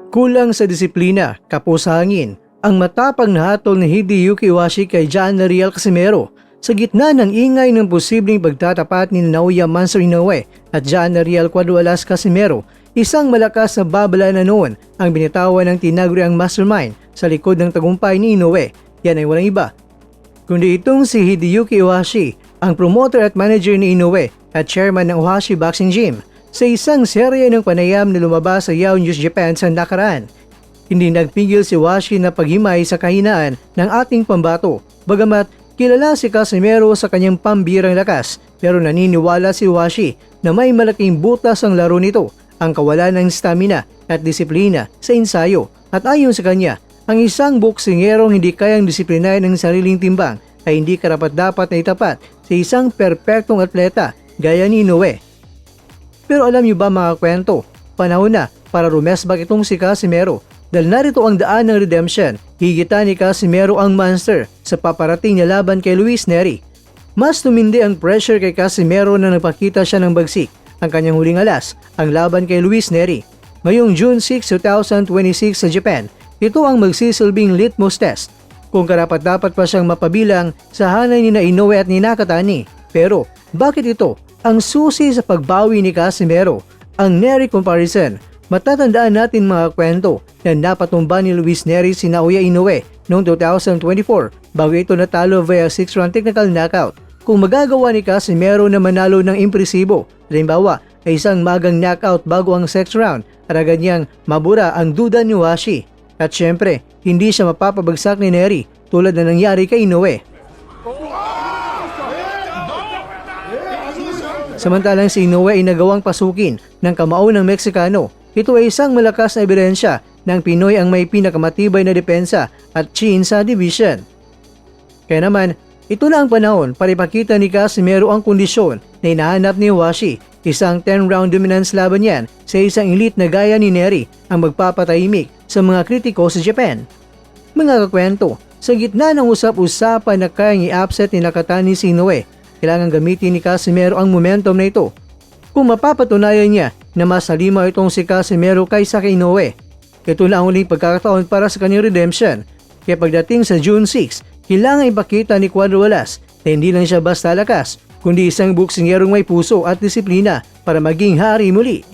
Kulang sa disiplina, kapos sa hangin, ang matapang na hatol ni Hideyuki Iwashi kay John Riel Casimero sa gitna ng ingay ng posibleng pagtatapat ni Naoya Manso Inoue at John Riel Cuadualas Casimero. Isang malakas na babala na noon ang binitawan ng tinaguriang mastermind sa likod ng tagumpay ni Inoue. Yan ay walang iba kundi itong si Hideyuki Iwashi, ang promoter at manager ni Inoue at chairman ng Ohashi Boxing Gym. Sa isang serye ng panayam na lumabas sa Yahoo News Japan sa nakaraan, hindi nagpigil si Iwashi na paghimay sa kahinaan ng ating pambato. Bagamat kilala si Casimero sa kanyang pambirang lakas, pero naniniwala si Iwashi na may malaking butas ang laro nito, ang kawalan ng stamina at disiplina sa ensayo. At ayon sa kanya, ang isang boksingerong hindi kayang disiplinahin ang sariling timbang ay hindi karapat-dapat na itapat sa isang perpektong atleta gaya ni Inoue. Pero alam niyo ba mga kwento, panahon na para rumesbak itong si Casimero dahil narito ang daan ng redemption. Higitan ni Casimero ang monster sa paparating na laban kay Luis Nery. Mas tumindi ang pressure kay Casimero na nagpakita siya ng bagsik ang kanyang huling alas, ang laban kay Luis Nery. Ngayong June 6, 2026 sa Japan, ito ang magsisilbing litmus test kung karapat-dapat pa siyang mapabilang sa hanay ni Inoue at ni Nakatani. Pero bakit ito ang susi sa pagbawi ni Casimero? Ang Nery comparison. Matatandaan natin mga kwento na napatumba ni Luis Nery si Naoya Inoue noong 2024 bago ito natalo via 6-round technical knockout. Kung magagawa ni Casimero na manalo ng impresibo, halimbawa ay isang magang knockout bago ang 6th round, at agad niyang mabura ang duda ni Iwashi. At syempre, hindi siya mapapabagsak ni Nery tulad na nangyari kay Inoue. Samantalang si Inoue ay nagawang pasukin ng kamao ng Meksikano. Ito ay isang malakas na ebidensya ng Pinoy ang may pinakamatibay na depensa at chin sa division. Kaya naman, ito na ang panahon para ipakita ni Casimero ang kondisyon na hinahanap ni Iwashi. Isang 10-round dominance laban yan sa isang elite na gaya ni Nery ang magpapatahimik sa mga kritiko sa Japan. Mga kakwento, sa gitna ng usap-usapan na kayang i-upset ni Nakatani si Inoue, kailangan gamitin ni Casimero ang momentum na ito. Kung mapapatunayan niya na mas halimaw itong si Casimero kaysa kay Inoue, ito na ang uling pagkakataon para sa kanyang redemption. Kaya pagdating sa June 6, kailangan ipakita ni Cuadualas na hindi lang siya basta lakas, kundi isang boksingerong may puso at disiplina para maging hari muli.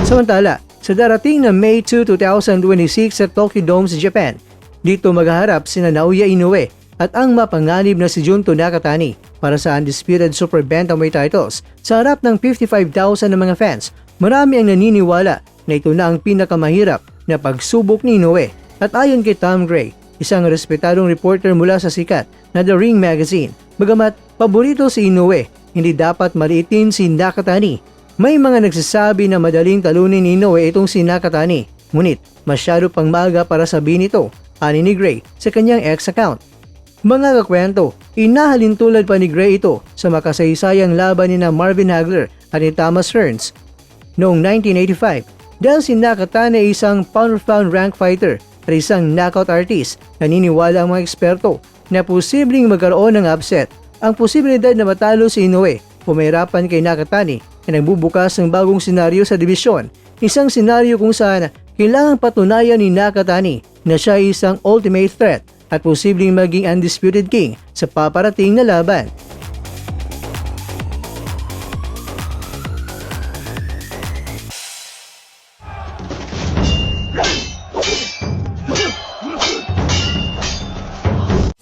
Samantala, sa darating na May 2, 2026 sa Tokyo Dome sa Japan, dito maghaharap sina Naoya Inoue at ang mapanganib na si Junto Nakatani para sa undisputed super bantamweight titles sa harap ng 55,000 na mga fans. Marami ang naniniwala na ito na ang pinakamahirap na pagsubok ni Inoue. At ayon kay Tom Gray, isang respetadong reporter mula sa sikat na The Ring Magazine, bagamat paborito si Inoue, hindi dapat maliitin si Nakatani. May mga nagsasabi na madaling talunin ni Inoue itong si Nakatani, ngunit masyado pang maaga para sabihin ito, ani ni Gray sa kanyang X account. Mga kakwento, inahalin tulad pa ni Gray ito sa makasaysayang laban ni na Marvin Hagler at ni Thomas Hearns noong 1985. Dahil si Nakatani ay isang pound-for-pound rank fighter at isang knockout artist, naniniwala ang mga eksperto na posibleng magkaroon ng upset. Ang posibilidad na matalo si Inoue, pumahirapan kay Nakatani na nagbubukas ng bagong senaryo sa dibisyon. Isang senaryo kung saan kailangang patunayan ni Nakatani na siya ay isang ultimate threat at posibleng maging undisputed king sa paparating na laban.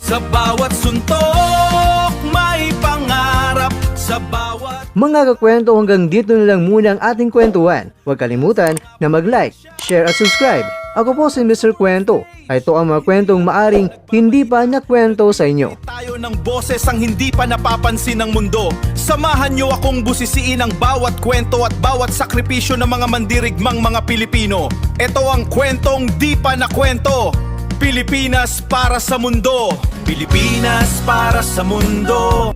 Sa bawat suntok, may pangarap. Sa bawat... Mga kakwento, hanggang dito na lang muna ang ating kwentuhan. Huwag kalimutan na mag-like, share at subscribe. Ako po si Mr. Kwento. Ito ang mga kwentong maaring hindi pa nakwento sa inyo. Tayo ng boses ang hindi pa napapansin ng mundo. Samahan niyo akong busisiin ang bawat kwento at bawat sakripisyo ng mga mandirigmang mga Pilipino. Ito ang kwentong di pa nakwento. Pilipinas para sa mundo. Pilipinas para sa mundo.